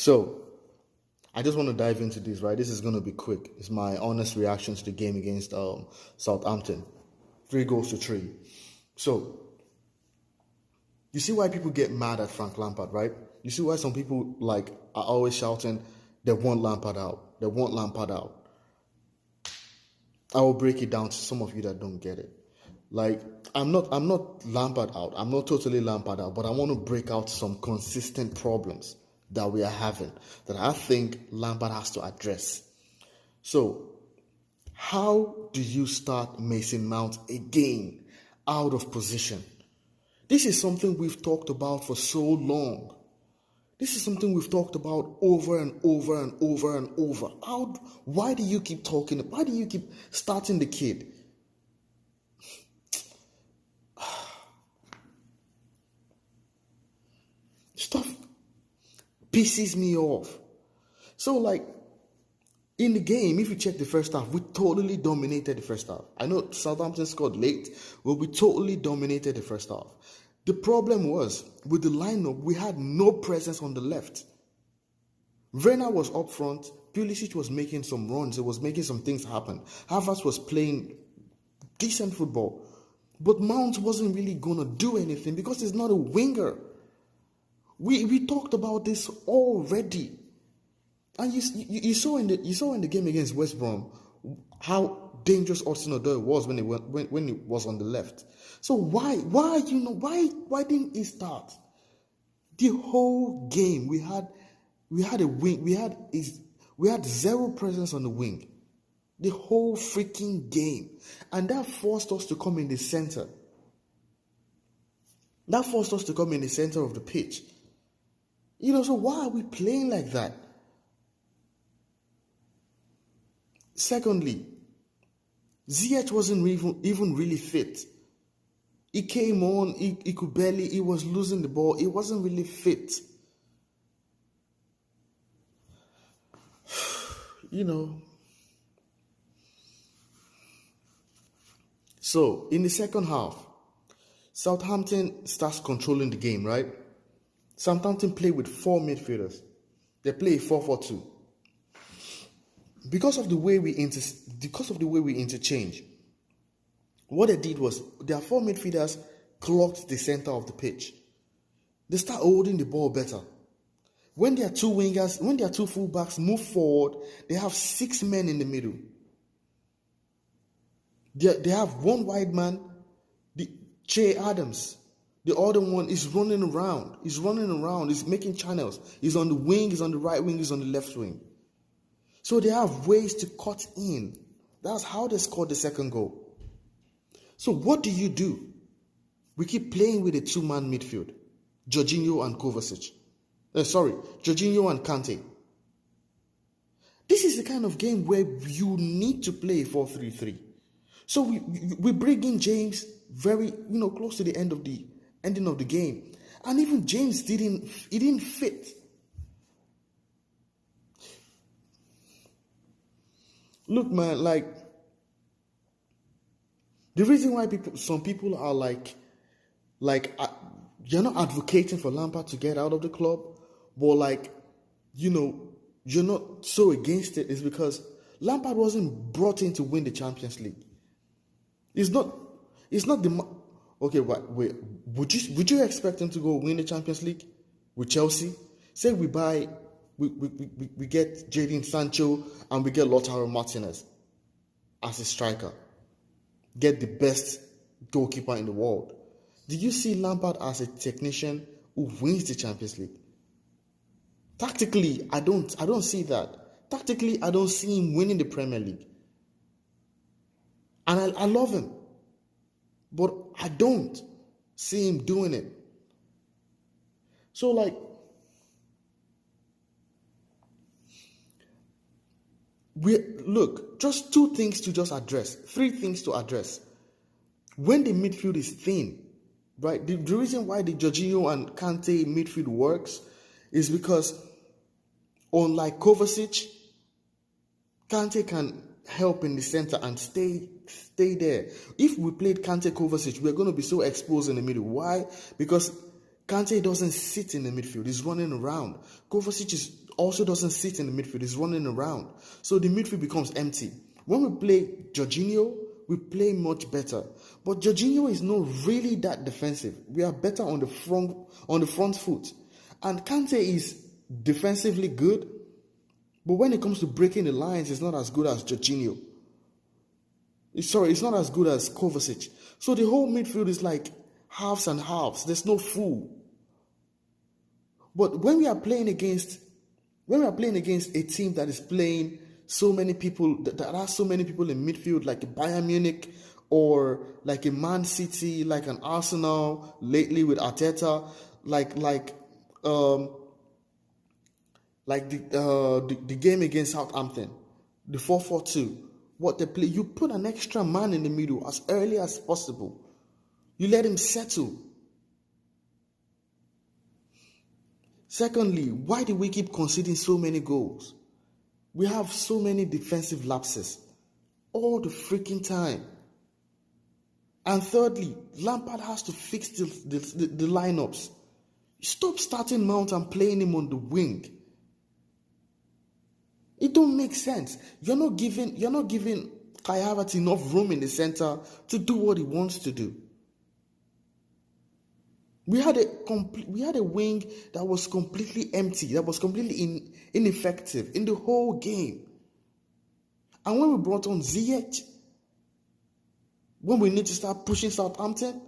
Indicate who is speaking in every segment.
Speaker 1: So, I just want to dive into this, right? This is going to be quick. It's my honest reaction to the game against Southampton. 3-3. So, you see why people get mad at Frank Lampard, right? You see why some people are always shouting, they want Lampard out. They want Lampard out. I will break it down to some of you that don't get it. I'm not Lampard out. I'm not totally Lampard out, but I want to break out some consistent problems that we are having that I think Lampard has to address. So, how do you start Mason Mount again out of position? This is something we've talked about for so long. This is something we've talked about over and over and over and over. Why do you keep talking? Why do you keep starting the kid? Stuff pisses me off. So, in the game, if you check the first half, we totally dominated the first half. I know Southampton scored late, but we totally dominated the first half. The problem was, with the lineup, we had no presence on the left. Rant was up front. Pulisic was making some runs. It was making some things happen. Havertz was playing decent football. But Mount wasn't really going to do anything because he's not a winger. We talked about this already. And you saw in the game against West Brom how dangerous Hudson-Odoi was when he was on the left. So why didn't he start? The whole game we had a wing, we had zero presence on the wing. The whole freaking game. And that forced us to come in the center. That forced us to come in the center of the pitch. So why are we playing like that? Secondly, Ziyech wasn't even really fit. He came on, he could barely, he was losing the ball. He wasn't really fit. So, in the second half, Southampton starts controlling the game, right? Southampton play with 4 midfielders. They play 4-4-2. Because of the way we interchange, what they did was their 4 midfielders clocked the center of the pitch. They start holding the ball better. When their 2 wingers, when their 2 fullbacks move forward, they have 6 men in the middle. They have 1 wide man, Che Adams. The other one is running around. He's making channels. He's on the wing, he's on the right wing, he's on the left wing. So they have ways to cut in. That's how they scored the second goal. So what do? We keep playing with a 2-man midfield. Jorginho and Jorginho and Kante. This is the kind of game where you need to play 4-3-3. So we bring in James very, close to the ending of the game. And even James didn't fit. Look, man, the reason why some people are you're not advocating for Lampard to get out of the club, but you're not so against it is because Lampard wasn't brought in to win the Champions League. It's not the okay. Wait. Would you expect him to go win the Champions League with Chelsea? Say we get Jadon Sancho and we get Lautaro Martinez as a striker. Get the best goalkeeper in the world. Do you see Lampard as a technician who wins the Champions League? Tactically, I don't see that. Tactically, I don't see him winning the Premier League. And I love him. But I don't see him doing it. So just 2 things to just address, 3 things to address. When the midfield is thin, right? The reason why the Jorginho and Kante midfield works is because unlike Kovacic, Kante can help in the center and stay there. If we played Kante Kovacic, we're going to be so exposed in the middle. Why? Because Kante doesn't sit in the midfield. He's running around. Kovacic is also doesn't sit in the midfield. He's running around. So the midfield becomes empty. When we play Jorginho, we play much better. But Jorginho is not really that defensive. We are better on the front foot. And Kante is defensively good, but when it comes to breaking the lines, it's not as good as Jorginho. It's not as good as Kovacic. So the whole midfield is like halves and halves. There's no full. But when we are playing against a team that is playing so many people, that has so many people in midfield, like a Bayern Munich or like a Man City, like an Arsenal lately with Arteta, like the game against Southampton, the 4-4-2, what they play, you put an extra man in the middle as early as possible. You let him settle. Secondly, why do we keep conceding so many goals? We have so many defensive lapses all the freaking time. And thirdly, Lampard has to fix the lineups. Stop starting Mount and playing him on the wing. It don't make sense. You're not giving Kai Havertz enough room in the center to do what he wants to do. We had a wing that was completely empty, that was completely ineffective in the whole game. And when we brought on Ziyech, when we need to start pushing Southampton,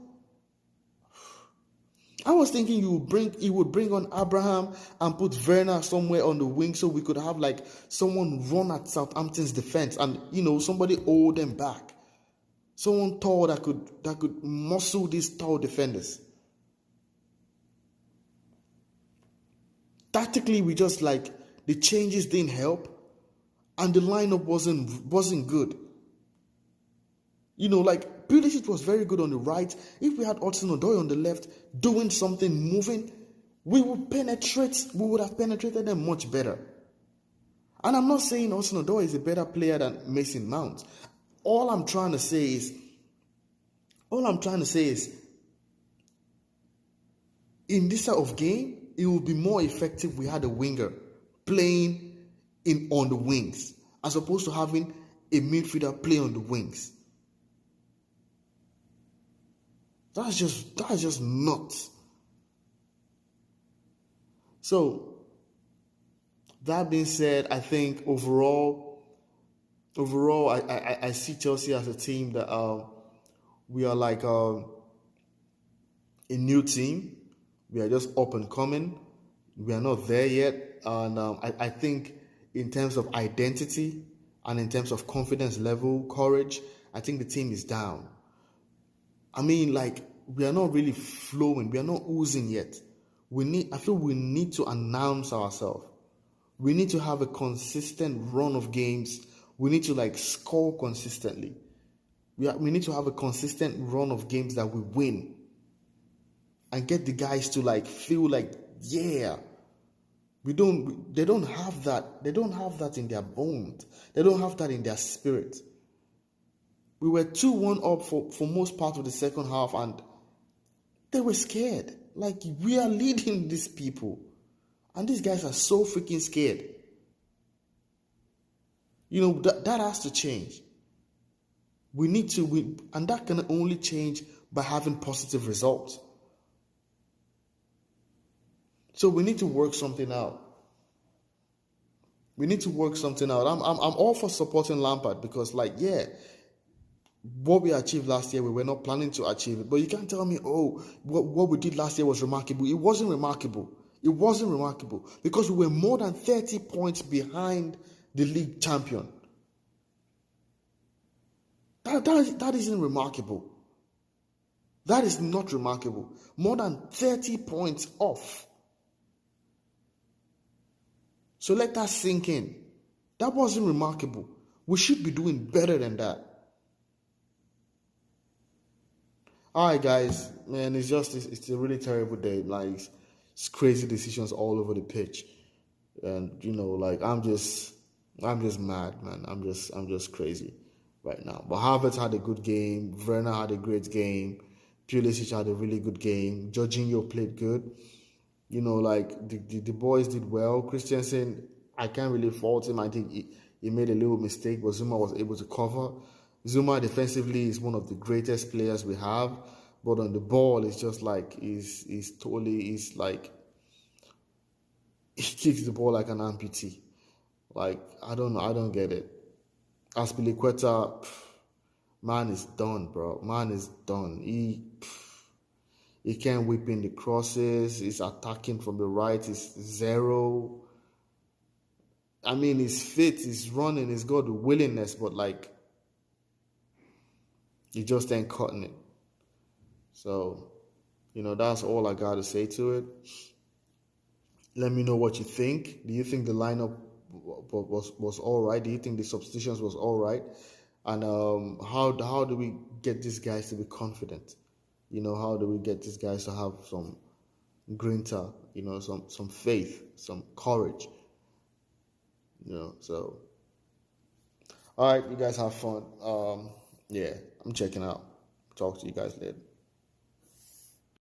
Speaker 1: I was thinking he would bring on Abraham and put Werner somewhere on the wing so we could have like someone run at Southampton's defense and somebody hold them back. Someone tall that could muscle these tall defenders. Tactically, we just the changes didn't help, and the lineup wasn't good. Pulisic was very good on the right. If we had Hudson-Odoi on the left doing something, moving, we would have penetrated them much better. And I'm not saying Hudson-Odoi is a better player than Mason Mount. All I'm trying to say is, in this sort of game, it would be more effective if we had a winger playing on the wings as opposed to having a midfielder play on the wings. That's just nuts. So, that being said, I think overall, I see Chelsea as a team that we are like a new team. We are just up and coming. We are not there yet. And I think in terms of identity and in terms of confidence level, courage, I think the team is down. I mean, we are not really flowing. We are not oozing yet. I feel we need to announce ourselves. We need to have a consistent run of games. We need to score consistently. We need to have a consistent run of games that we win. And get the guys to feel yeah. They don't have that. They don't have that in their bones. They don't have that in their spirit. We were 2-1 up for most part of the second half, and they were scared. We are leading these people, and these guys are so freaking scared. That has to change. We need to win, and that can only change by having positive results. So we need to work something out. I'm all for supporting Lampard because, what we achieved last year, we were not planning to achieve it. But you can't tell me, what we did last year was remarkable. It wasn't remarkable. Because we were more than 30 points behind the league champion. That isn't remarkable. That is not remarkable. More than 30 points off. So let that sink in. That wasn't remarkable. We should be doing better than that. Alright guys, man, it's a really terrible day. It's crazy decisions all over the pitch. And I'm just mad, man. I'm just crazy right now. But Havertz had a good game, Werner had a great game, Pulisic had a really good game, Jorginho played good. Like the boys did well. Christensen, I can't really fault him. I think he made a little mistake, but Zuma was able to cover. Zuma defensively is one of the greatest players we have, but on the ball, it's just like he's like he kicks the ball like an amputee. Like I don't get it. Aspilicueta, man is done, bro. Man is done. He can't whip in the crosses. He's attacking from the right. He's zero. I mean, he's fit. He's running. He's got the willingness, but like, he just ain't cutting it. So, that's all I got to say to it. Let me know what you think. Do you think the lineup was all right? Do you think the substitutions was all right? And how do we get these guys to be confident? How do we get these guys to have some grinta, some faith, some courage? So all right, you guys have fun. Yeah, I'm checking out. Talk to you guys later.